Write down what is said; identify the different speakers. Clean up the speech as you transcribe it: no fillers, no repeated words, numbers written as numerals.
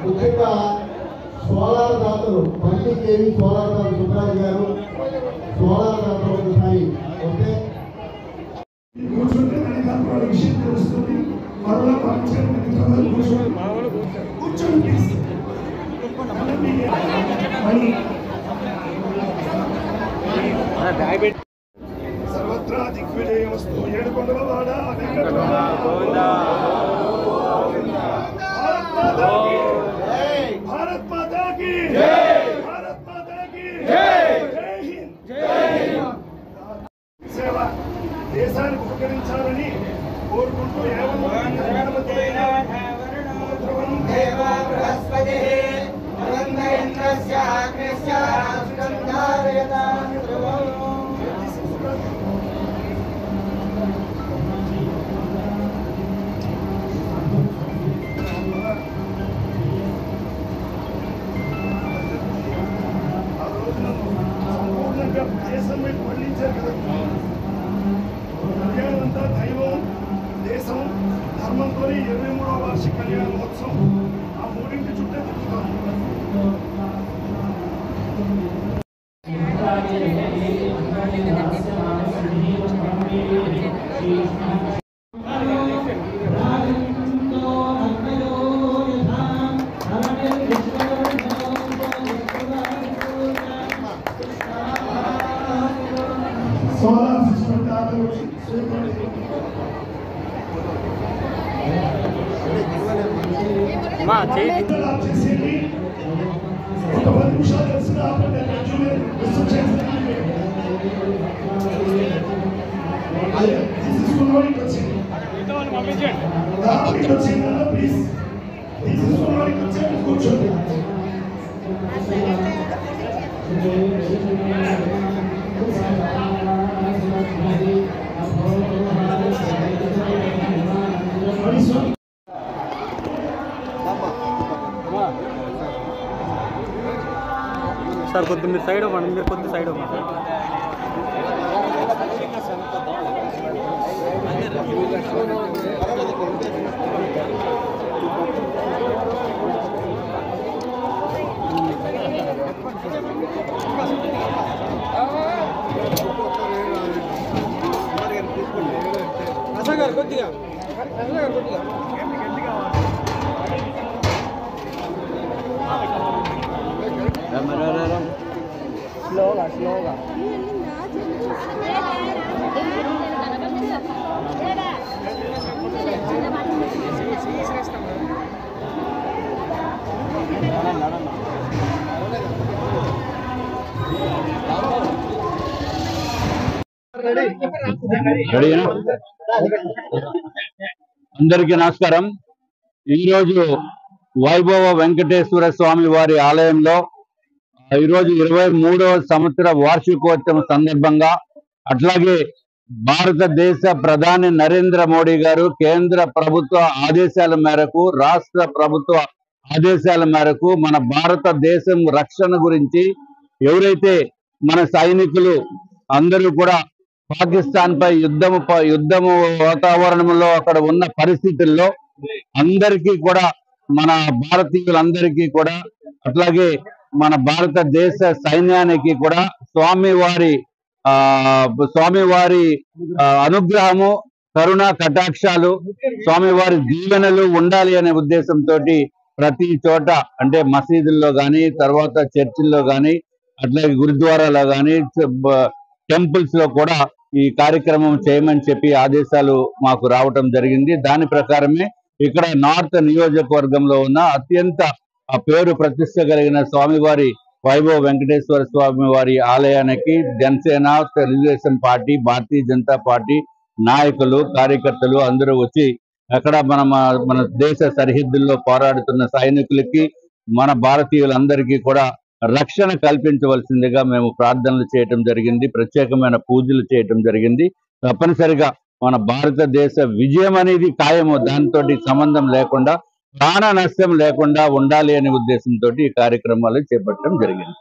Speaker 1: ముఖ్యంగా సోలార్ దాతలు పండి కేవీ సోలార్ దాత సుబ్రాజ్ గారు సోలార్ దాతలు ఒకసారి ఓకే
Speaker 2: కూర్చుంటే విషయం తెలుస్తుంది. మరలా కూర్చోండి సర్వత్రా దిగ్విజయమస్తు. ఏడుకొండల వాడ భారత్ మాతా కీ భారత్ మాతా కీ జై హింద్ సేవ దేశానికి ఉపకరించాలని కోరుకుంటూ సంపూర్ణంగా దేశం మీద పండించారు కదా. కళ్యాణం అంతా దైవం దేశం ధర్మంతో 23వ వార్షిక కళ్యాణ మహోత్సవం ఆ మూడింటి చుట్టే తిరుగుతాం. సోలార్ సిస్టమ్ చేసేది ఒక 10 నిమిషాలు తెలిసిన ప్లీజ్ కూర్చోండి.
Speaker 3: సార్ కొద్దిగా మీరు సైడ్ అవ్వండి, మీరు కొద్దిగా సైడ్ అవ్వండి. కొద్దిగా స్లోగా స్లోగా
Speaker 4: అందరికీ నమస్కారం. ఈరోజు వైభవ వెంకటేశ్వర స్వామి వారి ఆలయంలో ఈరోజు 23వ సంవత్సర వార్షికోత్సవం సందర్భంగా, అట్లాగే భారతదేశ ప్రధాని నరేంద్ర మోడీ గారు కేంద్ర ప్రభుత్వ ఆదేశాల మేరకు, రాష్ట్ర ప్రభుత్వ ఆదేశాల మేరకు మన భారతదేశం రక్షణ గురించి ఎవరైతే మన సైనికులు అందరూ కూడా పాకిస్తాన్ పై యుద్ధము వాతావరణంలో అక్కడ ఉన్న పరిస్థితుల్లో అందరికీ కూడా, మన భారతీయులందరికీ కూడా, అట్లాగే మన భారతదేశ సైన్యానికి కూడా స్వామివారి అనుగ్రహము, కరుణా కటాక్షాలు, స్వామివారి దీవెనలు ఉండాలి అనే ఉద్దేశంతో ప్రతి చోట, అంటే మసీదుల్లో కానీ, తర్వాత చర్చిల్లో కానీ, అట్లాగే గురుద్వారాలో కానీ, టెంపుల్స్ లో కూడా ఈ కార్యక్రమం చేయమని చెప్పి ఆదేశాలు మాకు రావటం జరిగింది. దాని ప్రకారమే ఇక్కడ నార్త్ నియోజకవర్గంలో ఉన్న అత్యంత పేరు ప్రతిష్ట కలిగిన స్వామివారి వైభవ వెంకటేశ్వర స్వామి వారి ఆలయానికి జనసేన, తెలుగుదేశం పార్టీ, భారతీయ జనతా పార్టీ నాయకులు, కార్యకర్తలు అందరూ వచ్చి అక్కడ మన దేశ సరిహద్దుల్లో పోరాడుతున్న సైనికులకి, మన భారతీయులందరికీ కూడా రక్షణ కల్పించవలసిందిగా మేము ప్రార్థనలు చేయటం జరిగింది, ప్రత్యేకమైన పూజలు చేయటం జరిగింది. తప్పనిసరిగా మన భారతదేశ విజయం అనేది ఖాయము, దానితో సంబంధం లేకుండా, ప్రాణ నష్టం లేకుండా ఉండాలి అనే ఉద్దేశంతో ఈ కార్యక్రమాలు చేపట్టడం జరిగింది.